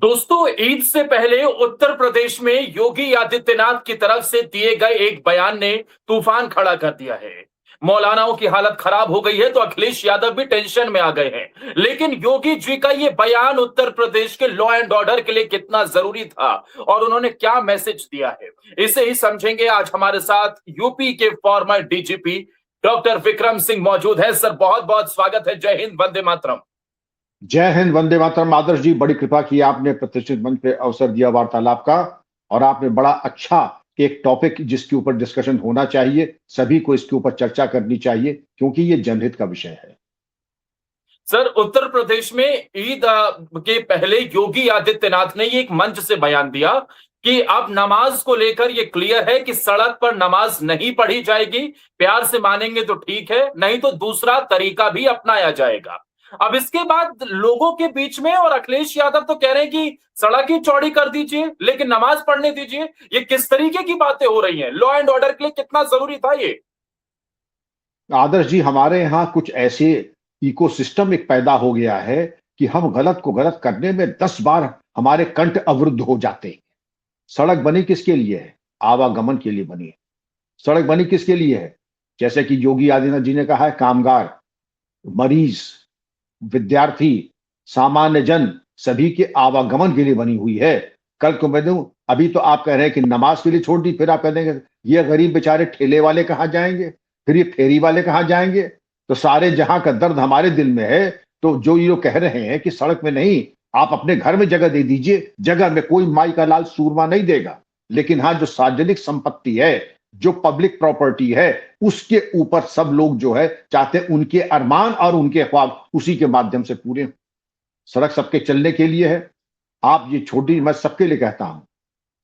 दोस्तों, ईद से पहले उत्तर प्रदेश में योगी आदित्यनाथ की तरफ से दिए गए एक बयान ने तूफान खड़ा कर दिया है। मौलानाओं की हालत खराब हो गई है तो अखिलेश यादव भी टेंशन में आ गए हैं। लेकिन योगी जी का ये बयान उत्तर प्रदेश के लॉ एंड ऑर्डर के लिए कितना जरूरी था और उन्होंने क्या मैसेज दिया है, इसे ही समझेंगे। आज हमारे साथ यूपी के farmer DGP doctor Vikram Singh मौजूद है। सर, बहुत बहुत स्वागत है। जय हिंद, वंदे मातरम। जय हिंद, वंदे मातरम। आदर्श जी, बड़ी कृपा की आपने प्रतिष्ठित मंच पे अवसर दिया वार्तालाप का। और आपने बड़ा अच्छा एक टॉपिक जिसके ऊपर डिस्कशन होना चाहिए, सभी को इसके ऊपर चर्चा करनी चाहिए क्योंकि ये जनहित का विषय है। सर, उत्तर प्रदेश में ईद के पहले योगी आदित्यनाथ ने ये एक मंच से बयान दिया कि अब नमाज को लेकर ये क्लियर है कि सड़क पर नमाज नहीं पढ़ी जाएगी। प्यार से मानेंगे तो ठीक है, नहीं तो दूसरा तरीका भी अपनाया जाएगा। अब इसके बाद लोगों के बीच में और अखिलेश यादव तो कह रहे हैं कि सड़क ही चौड़ी कर दीजिए लेकिन नमाज पढ़ने दीजिए। ये किस तरीके की बातें हो रही हैं? लॉ एंड ऑर्डर के लिए कितना जरूरी था ये? आदर्श जी, हमारे यहाँ कुछ ऐसे इकोसिस्टम एक पैदा हो गया है कि हम गलत को गलत करने में 10 बार हमारे कंठ अवरुद्ध हो जाते हैं। सड़क बनी किसके लिए है? आवागमन के लिए बनी है। सड़क बनी किसके लिए है? जैसे कि योगी आदित्यनाथ जी ने कहा है, कामगार, मरीज, विद्यार्थी, सामान्य जन, सभी के आवागमन के लिए बनी हुई है। कल को मैं दूं, अभी तो आप कह रहे हैं कि नमाज के लिए छोड़ दी, फिर आप कह देंगे ये गरीब बेचारे ठेले वाले कहाँ जाएंगे, फिर ये फेरी वाले कहाँ जाएंगे। तो सारे जहां का दर्द हमारे दिल में है। तो जो ये लोग कह रहे हैं कि सड़क में नहीं, आप अपने घर में जगह दे दीजिए। जगह में कोई माई का लाल सूरमा नहीं देगा, लेकिन हाँ, जो सार्वजनिक संपत्ति है, जो पब्लिक प्रॉपर्टी है, उसके ऊपर सब लोग जो है चाहते हैं उनके अरमान और उनके ख्वाब उसी के माध्यम से पूरे हों। सड़क सबके चलने के लिए है। आप ये छोटी, मैं सबके लिए कहता हूं,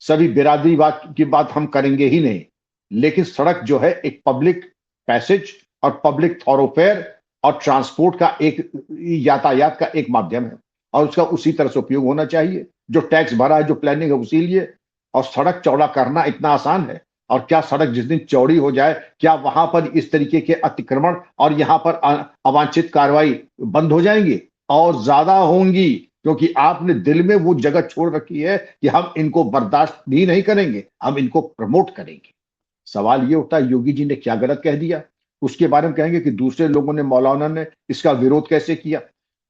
सभी बिरादरीवाद की बात हम करेंगे ही नहीं, लेकिन सड़क जो है एक पब्लिक पैसेज और पब्लिक थॉरोफेयर और ट्रांसपोर्ट का एक, यातायात का एक माध्यम है और उसका उसी तरह से उपयोग होना चाहिए। जो टैक्स भरा है, जो प्लानिंग है, उसी लिए। और सड़क चौड़ा करना इतना आसान है। और क्या सड़क जिस दिन चौड़ी हो जाए, क्या वहां पर इस तरीके के अतिक्रमण और यहां पर अवांछित कार्रवाई बंद हो जाएंगी? और ज्यादा होंगी, क्योंकि आपने दिल में वो जगह छोड़ रखी है कि हम इनको बर्दाश्त भी नहीं करेंगे, हम इनको प्रमोट करेंगे। सवाल ये उठता है, योगी जी ने क्या गलत कह दिया? उसके बारे में कहेंगे कि दूसरे लोगों ने, मौलाना ने इसका विरोध कैसे किया।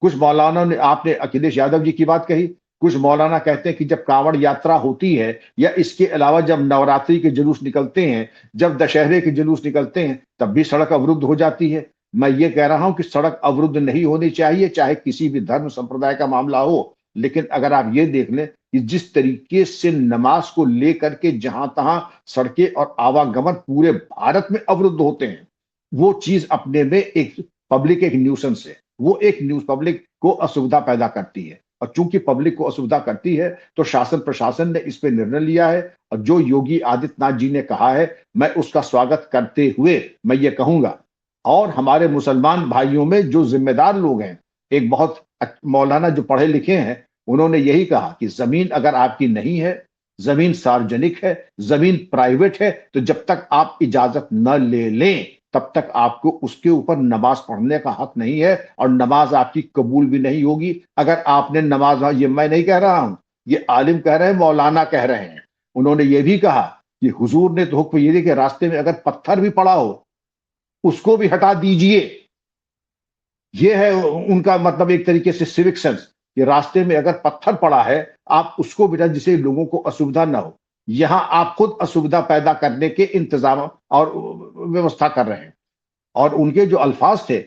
कुछ मौलाना ने, आपने अखिलेश यादव जी की बात कही, कुछ मौलाना कहते हैं कि जब कांवड़ यात्रा होती है या इसके अलावा जब नवरात्रि के जुलूस निकलते हैं, जब दशहरे के जुलूस निकलते हैं, तब भी सड़क अवरुद्ध हो जाती है। मैं ये कह रहा हूं कि सड़क अवरुद्ध नहीं होनी चाहिए, चाहे किसी भी धर्म संप्रदाय का मामला हो। लेकिन अगर आप ये देख लें कि जिस तरीके से नमाज को लेकर के जहां तहां सड़कें और आवागमन पूरे भारत में अवरुद्ध होते हैं, वो चीज अपने में एक पब्लिक, एक न्यूसेंस है। वो एक न्यूज पब्लिक को असुविधा पैदा करती है। और चूंकि पब्लिक को असुविधा करती है तो शासन प्रशासन ने इस पे निर्णय लिया है। और जो योगी आदित्यनाथ जी ने कहा है, मैं उसका स्वागत करते हुए मैं ये कहूंगा, और हमारे मुसलमान भाइयों में जो जिम्मेदार लोग हैं, एक बहुत मौलाना जो पढ़े लिखे हैं, उन्होंने यही कहा कि जमीन अगर आपकी नहीं है, जमीन सार्वजनिक है, जमीन प्राइवेट है, तो जब तक आप इजाजत न ले लें तब तक आपको उसके ऊपर नमाज पढ़ने का हक नहीं है और नमाज आपकी कबूल भी नहीं होगी। अगर आपने नमाज, ये मैं नहीं कह रहा हूं, ये आलिम कह रहे हैं, मौलाना कह रहे हैं। उन्होंने ये भी कहा कि हुजूर ने तो हुक्म ये दिया कि रास्ते में अगर पत्थर भी पड़ा हो उसको भी हटा दीजिए। ये है उनका मतलब, एक तरीके से सिविक सेंस, कि रास्ते में अगर पत्थर पड़ा है आप उसको भी हटा, जिससे लोगों को असुविधा ना हो। यहां आप खुद असुविधा पैदा करने के इंतजाम और व्यवस्था कर रहे हैं। और उनके जो अल्फाज थे,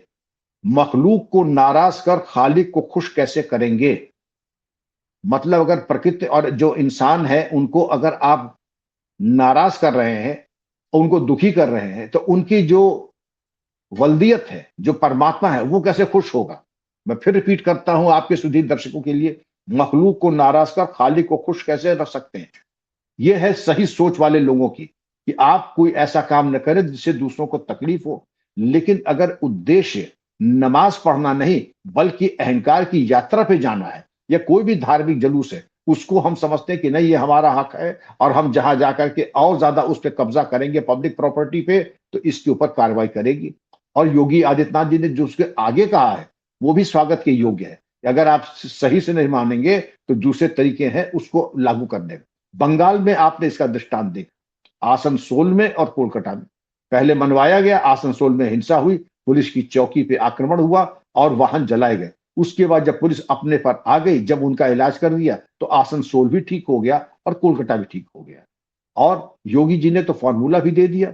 मखलूक को नाराज कर खालिक को खुश कैसे करेंगे। मतलब अगर प्रकृति और जो इंसान है उनको अगर आप नाराज कर रहे हैं, उनको दुखी कर रहे हैं, तो उनकी जो वल्दियत है, जो परमात्मा है, वो कैसे खुश होगा। मैं फिर रिपीट करता हूं आपके सुधीर दर्शकों के लिए, मखलूक को नाराज कर खालिक को खुश कैसे रख सकते हैं। यह है सही सोच वाले लोगों की, कि आप कोई ऐसा काम न करें जिससे दूसरों को तकलीफ हो। लेकिन अगर उद्देश्य नमाज पढ़ना नहीं बल्कि अहंकार की यात्रा पे जाना है, या कोई भी धार्मिक जुलूस है, उसको हम समझते हैं कि नहीं ये हमारा हक है और हम जहां जाकर के और ज्यादा उस पर कब्जा करेंगे पब्लिक प्रॉपर्टी पे, तो इसके ऊपर कार्रवाई करेगी। और योगी आदित्यनाथ जी ने जो उसके आगे कहा है वो भी स्वागत के योग्य है। अगर आप सही से नहीं मानेंगे तो दूसरे तरीके हैं उसको लागू करने में। बंगाल में आपने इसका दृष्टांत देखा, आसनसोल में और कोलकाता में। पहले मनवाया गया, आसनसोल में हिंसा हुई, पुलिस की चौकी पे आक्रमण हुआ और वाहन जलाए गए। उसके बाद जब पुलिस अपने पर आ गई, जब उनका इलाज कर दिया, तो आसनसोल भी ठीक हो गया और कोलकाता भी ठीक हो गया। और योगी जी ने तो फॉर्मूला भी दे दिया,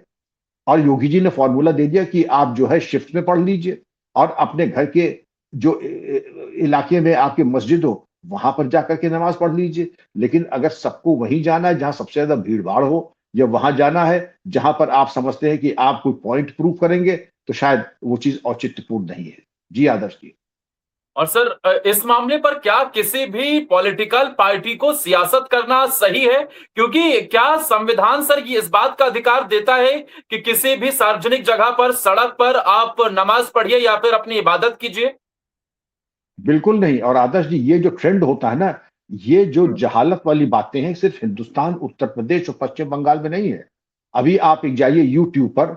और योगी जी ने फॉर्मूला दे दिया कि आप जो है शिफ्ट में पढ़ लीजिए और अपने घर के जो इलाके में आपकी मस्जिद हो वहां पर जाकर के नमाज पढ़ लीजिए। लेकिन अगर सबको वहीं जाना है जहां सबसे ज्यादा भीड़ भाड़ हो, या वहां जाना है जहां पर आप समझते हैं कि आप कोई पॉइंट प्रूव करेंगे, तो शायद वो चीज औचित्यपूर्ण नहीं है। जी आदर्श जी। और सर, इस मामले पर क्या किसी भी पॉलिटिकल पार्टी को सियासत करना सही है? क्योंकि क्या संविधान सर ये इस बात का अधिकार देता है कि किसी भी सार्वजनिक जगह पर, सड़क पर आप नमाज पढ़िए या फिर अपनी इबादत कीजिए? बिल्कुल नहीं। और आदर्श जी, ये जो ट्रेंड होता है ना, ये जो हम्म। जहालत वाली बातें हैं, सिर्फ हिंदुस्तान, उत्तर प्रदेश और पश्चिम बंगाल में नहीं है। अभी आप एक जाइए यूट्यूब पर,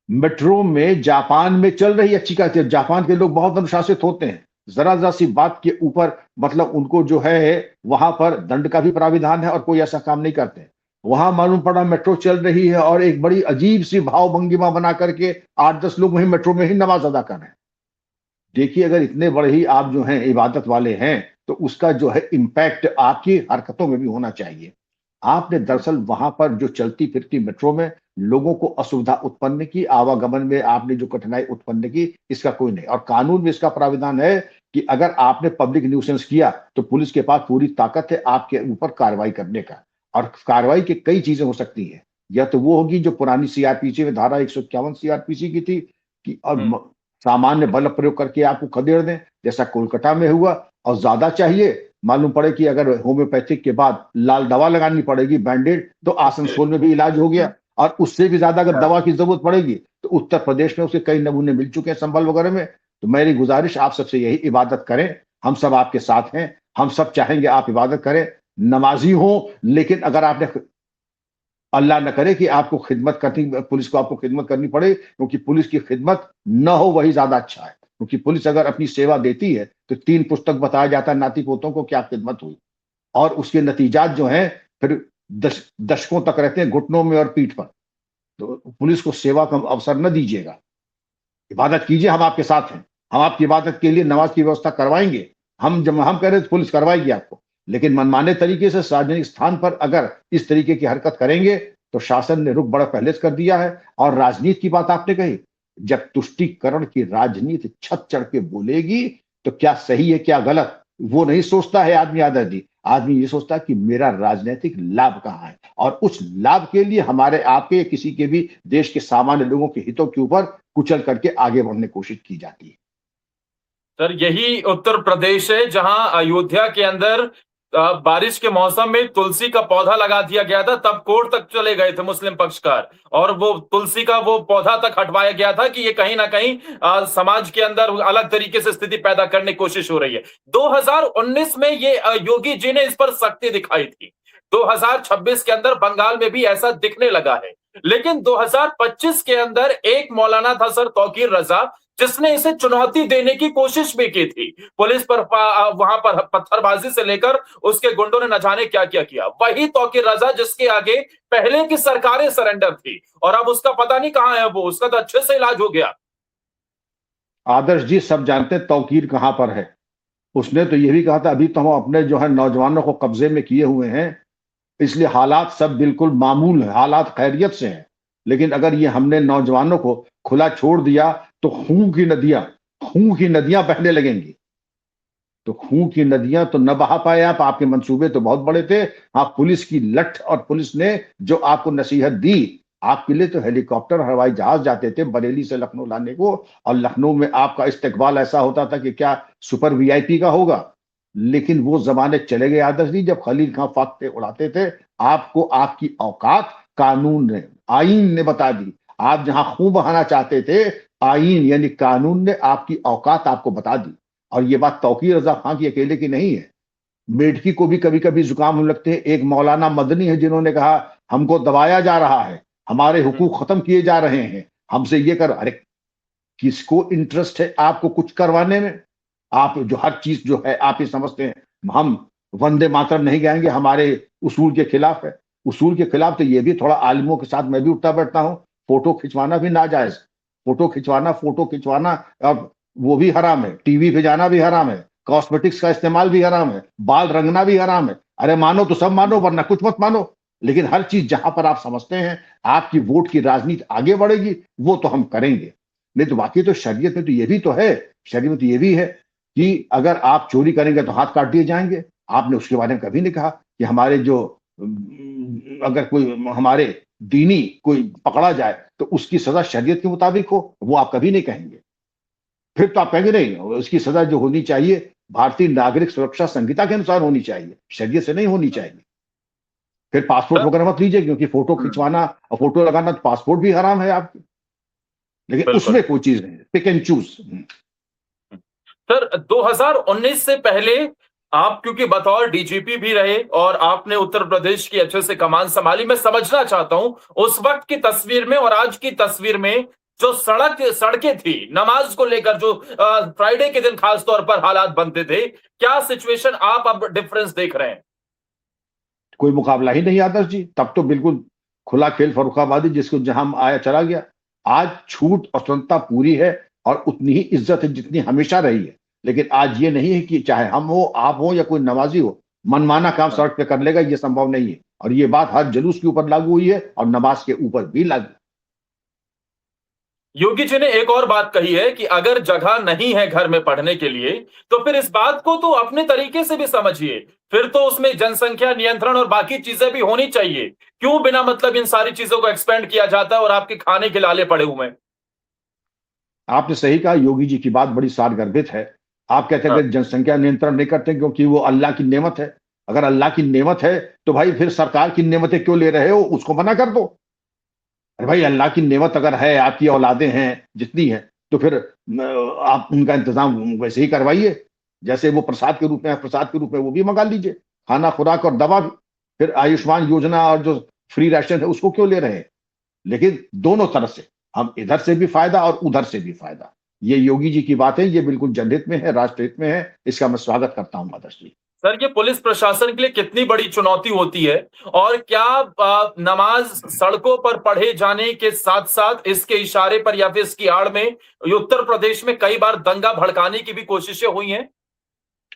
मेट्रो में जापान में चल रही अच्छी खासी, जापान के लोग बहुत अनुशासित होते हैं। जरा जरा सी बात के ऊपर मतलब उनको जो है वहां पर दंड का भी प्राविधान है और कोई ऐसा काम नहीं करते। वहां मालूम पड़ा मेट्रो चल रही है और एक बड़ी अजीब सी भाव भंगिमा बना करके 8-10 लोग वहीं मेट्रो में ही नमाज अदा कर रहे हैं। देखिए, अगर इतने बड़े ही आप जो हैं इबादत वाले हैं, तो उसका जो है इम्पैक्ट आपकी हरकतों में भी होना चाहिए। आपने दरअसल वहां पर जो चलती फिरती मेट्रो में लोगों को असुविधा उत्पन्न की, आवागमन में आपने जो कठिनाई उत्पन्न की, इसका कोई नहीं। और कानून में इसका प्राविधान है कि अगर आपने पब्लिक न्यूसेंस किया तो पुलिस के पास पूरी ताकत है आपके ऊपर कार्रवाई करने का। और कार्रवाई की कई चीजें हो सकती हैं। या तो वो होगी जो पुरानी सीआरपीसी में धारा 151 सीआरपीसी की थी कि हम्म। सामान्य बल प्रयोग करके आपको खदेड़ दें, जैसा कोलकाता में हुआ। और ज्यादा चाहिए, मालूम पड़े कि अगर होम्योपैथिक के बाद लाल दवा लगानी पड़ेगी, बैंडेड, तो आसनसोल में भी इलाज हो गया। और उससे भी ज्यादा अगर दवा की जरूरत पड़ेगी तो उत्तर प्रदेश में उसके कई नमूने मिल चुके हैं, संभल वगैरह में। तो मेरी गुजारिश आप सबसे यही, इबादत करें, हम सब आपके साथ हैं, हम सब चाहेंगे आप इबादत करें, नमाजी हो। लेकिन अगर आपने, अल्लाह न करे कि आपको खिदमत करनी, पुलिस को आपको खिदमत करनी पड़े, क्योंकि पुलिस की खिदमत न हो वही ज्यादा अच्छा है। क्योंकि पुलिस अगर अपनी सेवा देती है तो 3 पुस्तक बताया जाता है नाती पोतों को क्या खिदमत हुई, और उसके नतीजात जो हैं फिर दशकों तक रहते हैं घुटनों में और पीठ पर। तो पुलिस को सेवा का अवसर न दीजिएगा, इबादत कीजिए, हम आपके साथ हैं। हम आपकी इबादत के लिए नमाज की व्यवस्था करवाएंगे। हम जब हम कह रहे हैं तो पुलिस करवाएगी आपको। लेकिन मनमाने तरीके से सार्वजनिक स्थान पर अगर इस तरीके की हरकत करेंगे तो शासन ने रुख बड़ा पहले से कर दिया है। और राजनीति की बात आपने कही, जब तुष्टीकरण की राजनीति छत चढ़ के बोलेगी तो क्या सही है क्या गलत वो नहीं सोचता है आदमी। आदि आदमी ये सोचता है कि मेरा राजनीतिक लाभ कहाँ है, और उस लाभ के लिए हमारे आपके किसी के भी देश के सामान्य लोगों के हितों के ऊपर कुचल करके आगे बढ़ने की कोशिश की जाती है। सर, यही उत्तर प्रदेश है जहां अयोध्या के अंदर बारिश के मौसम में तुलसी का पौधा लगा दिया गया था। तब कोर्ट तक चले गए थे मुस्लिम पक्षकार, और वो तुलसी का वो पौधा तक हटवाया गया था कि ये कहीं ना कहीं समाज के अंदर अलग तरीके से स्थिति पैदा करने की कोशिश हो रही है। 2019 में ये योगी जी ने इस पर सख्ती दिखाई थी। 2026 के अंदर बंगाल में भी ऐसा दिखने लगा है। लेकिन 2025 के अंदर एक मौलाना था सर, तौकीर रजा, जिसने इसे चुनौती देने की कोशिश भी की थी। पुलिस पर वहां पर पत्थरबाजी से लेकर उसके गुंडों ने न जाने क्या क्या किया। वही तौकीर रजा जिसके आगे पहले की सरकारें सरेंडर थी, और अब उसका पता नहीं कहां है वो, उसका तो अच्छे से इलाज हो गया। आदर्श जी, सब जानते हैं तौकीर कहां पर है। उसने तो ये भी कहा था अभी तो हम अपने जो है नौजवानों को कब्जे में किए हुए हैं, इसलिए हालात सब बिल्कुल मामूल है, हालात खैरियत से हैं। लेकिन अगर ये हमने नौजवानों को खुला छोड़ दिया तो खून की नदियां बहने लगेंगी। तो खून की नदियां तो न बहा पाए आप, आपके मंसूबे तो बहुत बड़े थे। हाँ, पुलिस की लठ और पुलिस ने जो आपको नसीहत दी, आपके लिए तो हेलीकॉप्टर हवाई जहाज जाते थे बरेली से लखनऊ लाने को, और लखनऊ में आपका इस्तकबाल ऐसा होता था कि क्या सुपर वीआईपी का होगा। लेकिन वो जमाने चले गए आदर्श जी, जब खलील खां फाख्ते उड़ाते थे। आपको आपकी औकात कानून ने, आईन ने बता दी। आप जहां खून बहाना चाहते थे, आईन यानी कानून ने आपकी औकात आपको बता दी। और ये बात तौकीर रजा खां की अकेले की नहीं है, मेढकी को भी कभी कभी जुकाम होने लगते हैं। एक मौलाना मदनी है जिन्होंने कहा हमको दबाया जा रहा है, हमारे हुकूक खत्म किए जा रहे हैं, हमसे ये कर। अरे किसको इंटरेस्ट है आपको कुछ करवाने में? आप जो हर चीज जो है आप ये समझते हैं हम वंदे मातरम नहीं गाएंगे, हमारे उसूल के खिलाफ है। उसूल के खिलाफ तो ये भी थोड़ा आलिमों के साथ मैं भी उठता बैठता हूँ। फोटो खिंचवाना भी नाजायज, फोटो खिंचवाना अब वो भी हराम है, टीवी पे जाना भी हराम है, कॉस्मेटिक्स का इस्तेमाल भी हराम है, बाल रंगना भी हराम है। अरे मानो तो सब मानो, वरना कुछ मत मानो। लेकिन हर चीज जहां पर आप समझते हैं आपकी वोट की राजनीति आगे बढ़ेगी, वो तो हम करेंगे। नहीं तो बाकी तो शरीयत में तो ये भी तो है, शरीयत में तो ये भी है कि अगर आप चोरी करेंगे तो हाथ काट दिए जाएंगे। आपने उसके बारे में कभी नहीं कहा कि हमारे जो अगर कोई हमारे दीनी कोई पकड़ा जाए तो उसकी सजा शरीयत के मुताबिक हो, वो आप कभी नहीं कहेंगे। फिर तो आप कहेंगे नहीं, उसकी सजा जो होनी चाहिए भारतीय नागरिक सुरक्षा संहिता के अनुसार होनी चाहिए, शरीयत से नहीं होनी चाहिए। फिर पासपोर्ट सर, वगैरह मत लीजिए, क्योंकि फोटो खिंचवाना और फोटो लगाना तो पासपोर्ट भी हराम है आपकी। लेकिन बिल्कुल। उसमें कोई चीज नहीं, पिक एंड चूज। सर, 2019 से पहले आप क्योंकि बतौर डीजीपी भी रहे और आपने उत्तर प्रदेश की अच्छे से कमान संभाली, मैं समझना चाहता हूं उस वक्त की तस्वीर में और आज की तस्वीर में जो सड़कें थी नमाज को लेकर, जो फ्राइडे के दिन खास तौर पर हालात बनते थे, क्या सिचुएशन आप अब डिफरेंस देख रहे हैं? कोई मुकाबला ही नहीं आदर्श जी। तब तो बिल्कुल खुला खेल फर्रुखाबादी, जिसको जहां आया चला गया। आज छूट और स्वतंत्रता पूरी है और उतनी ही इज्जत है जितनी हमेशा रही है। लेकिन आज ये नहीं है कि चाहे हम हो, आप हो या कोई नमाजी हो, मनमाना काम सड़क पे कर लेगा, ये संभव नहीं है। और ये बात हर जुलूस के ऊपर लागू हुई है और नमाज के ऊपर भी लागू। योगी जी ने एक और बात कही है कि अगर जगह नहीं है घर में पढ़ने के लिए, तो फिर इस बात को तो अपने तरीके से भी समझिए। फिर तो उसमें जनसंख्या नियंत्रण और बाकी चीजें भी होनी चाहिए। क्यों बिना मतलब इन सारी चीजों को एक्सपेंड किया जाता है और आपके खाने के लाले पड़े हुए हैं? आपने सही कहा, योगी जी की बात बड़ी सारगर्भित है। आप कहते हैं हाँ। कि जनसंख्या नियंत्रण नहीं करते क्योंकि वो अल्लाह की नेमत है। अगर अल्लाह की नेमत है तो भाई फिर सरकार की नेमतें क्यों ले रहे हो, उसको मना कर दो। अरे भाई अल्लाह की नेमत अगर है, आपकी औलादें हैं जितनी है, तो फिर आप उनका इंतजाम वैसे ही करवाइए। जैसे वो प्रसाद के रूप में है, प्रसाद के रूप में वो भी मंगा लीजिए, खाना खुराक और दवा भी। फिर आयुष्मान योजना और जो फ्री राशन है उसको क्यों ले रहे हैं? लेकिन दोनों तरफ से, हम इधर से भी फायदा और उधर से भी फायदा। ये योगी जी की बात है, ये बिल्कुल जनहित में है, राष्ट्रहित में है। इसका मैं स्वागत करता हूं आदर्श जी। सर, ये पुलिस प्रशासन के लिए कितनी बड़ी चुनौती होती है? और क्या नमाज सड़कों पर पढ़े जाने के साथ साथ इसके इशारे पर या फिर इसकी आड़ में ये उत्तर प्रदेश में कई बार दंगा भड़काने की भी कोशिशें हुई हैं?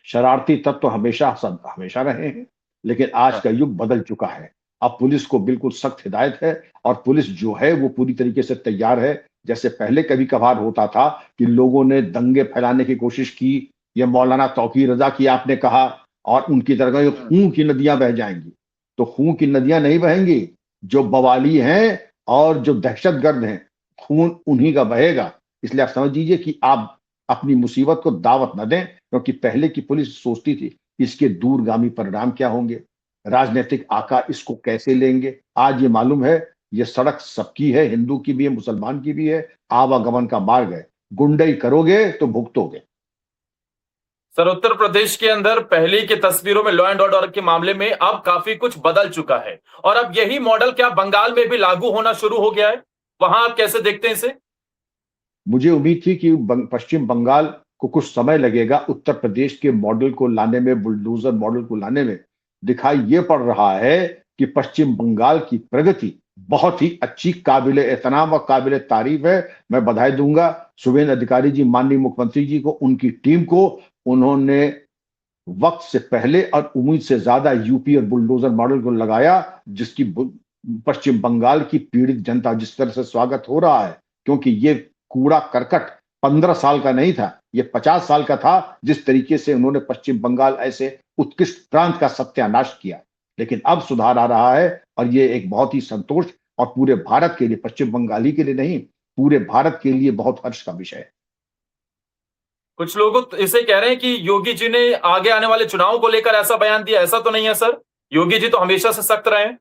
शरारती तत्व तो हमेशा सब हमेशा रहे हैं, लेकिन आज हाँ। का युग बदल चुका है। अब पुलिस को बिल्कुल सख्त हिदायत है और पुलिस जो है वो पूरी तरीके से तैयार है। जैसे पहले कभी कभार होता था कि लोगों ने दंगे फैलाने की कोशिश की, ये मौलाना तौकीर रजा की आपने कहा, और उनकी तरह ये खून की नदियां बह जाएंगी। तो खून की नदियां नहीं बहेंगी, जो बवाली हैं और जो दहशतगर्द हैं, खून उन्हीं का बहेगा। इसलिए आप समझ लीजिए कि आप अपनी मुसीबत को दावत न दें, क्योंकि पहले की पुलिस सोचती थी इसके दूरगामी परिणाम क्या होंगे, राजनीतिक आकार इसको कैसे लेंगे। आज ये मालूम है ये सड़क सबकी है, हिंदू की भी है, मुसलमान की भी है, आवागमन का मार्ग है। गुंडई करोगे तो भुगतोगे। सर, उत्तर प्रदेश के अंदर पहले की तस्वीरों में लॉ एंड ऑर्डर के मामले में अब काफी कुछ बदल चुका है और अब यही मॉडल क्या बंगाल में भी लागू होना शुरू हो गया है? वहां आप कैसे देखते हैं इसे? मुझे उम्मीद थी कि पश्चिम बंगाल को कुछ समय लगेगा उत्तर प्रदेश के मॉडल को लाने में, बुलडोजर मॉडल को लाने में। दिखाई ये पड़ रहा है कि पश्चिम बंगाल की प्रगति बहुत ही अच्छी, काबिल एहतराम और काबिल तारीफ है। मैं बधाई दूंगा शुभेंदु अधिकारी जी, माननीय मुख्यमंत्री जी को, उनकी टीम को। उन्होंने वक्त से पहले और उम्मीद से ज्यादा यूपी और बुलडोजर मॉडल को लगाया, जिसकी पश्चिम बंगाल की पीड़ित जनता जिस तरह से स्वागत हो रहा है। क्योंकि ये कूड़ा करकट 15 साल का नहीं था, ये 50 साल का था, जिस तरीके से उन्होंने पश्चिम बंगाल ऐसे उत्कृष्ट प्रांत का सत्यानाश किया। लेकिन अब सुधार आ रहा है और ये एक बहुत ही संतोष और पूरे भारत के लिए, पश्चिम बंगाली के लिए नहीं, पूरे भारत के लिए बहुत हर्ष का विषय है। कुछ लोग तो इसे कह रहे हैं कि योगी जी ने आगे आने वाले चुनाव को लेकर ऐसा बयान दिया। ऐसा तो नहीं है सर, योगी जी तो हमेशा से सख्त रहे हैं।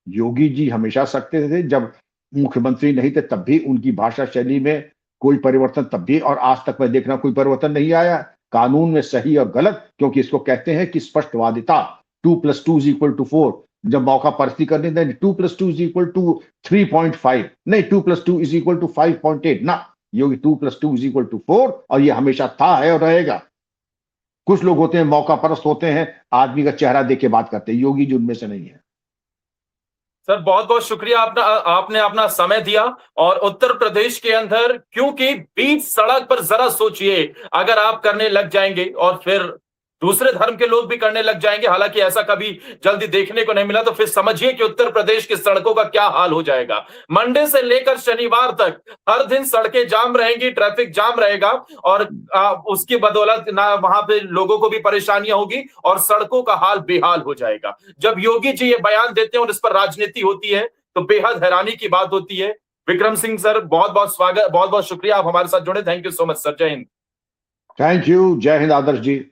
योगी जी हमेशा सख्त थे, जब मुख्यमंत्री नहीं थे तब भी उनकी भाषा शैली में कोई परिवर्तन तब भी, और आज तक मैं देख रहा हूं कोई परिवर्तन नहीं आया। कानून में सही और गलत, क्योंकि इसको कहते हैं कि स्पष्टवादिता, 2+2=4। जब मौका परिस्थिति करने दें, 2+2=3.5 नहीं, 2+2=5.8 ना। योगी 2+2=4 और ये हमेशा था, है और रहेगा। कुछ लोग होते हैं मौका परस्त होते हैं, आदमी का चेहरा देख के बात करते हैं, योगी जी उनमें से नहीं है। सर बहुत बहुत शुक्रिया, आपने अपना समय दिया। और उत्तर प्रदेश के अंदर, क्योंकि बीच सड़क पर जरा सोचिए, अगर आप करने लग जाएंगे और फिर दूसरे धर्म के लोग भी करने लग जाएंगे, हालांकि ऐसा कभी जल्दी देखने को नहीं मिला, तो फिर समझिए कि उत्तर प्रदेश की सड़कों का क्या हाल हो जाएगा। मंडे से लेकर शनिवार तक हर दिन सड़कें जाम रहेंगी, ट्रैफिक जाम रहेगा, और उसकी बदौलत ना वहां पे लोगों को भी परेशानियां होगी और सड़कों का हाल बेहाल हो जाएगा। जब योगी जी ये बयान देते हैं और इस पर राजनीति होती है तो बेहद हैरानी की बात होती है। विक्रम सिंह सर, बहुत बहुत स्वागत, बहुत बहुत शुक्रिया, आप हमारे साथ जुड़े। Thank you so much sir, जय हिंद। थैंक यू, जय हिंद आदर्श जी।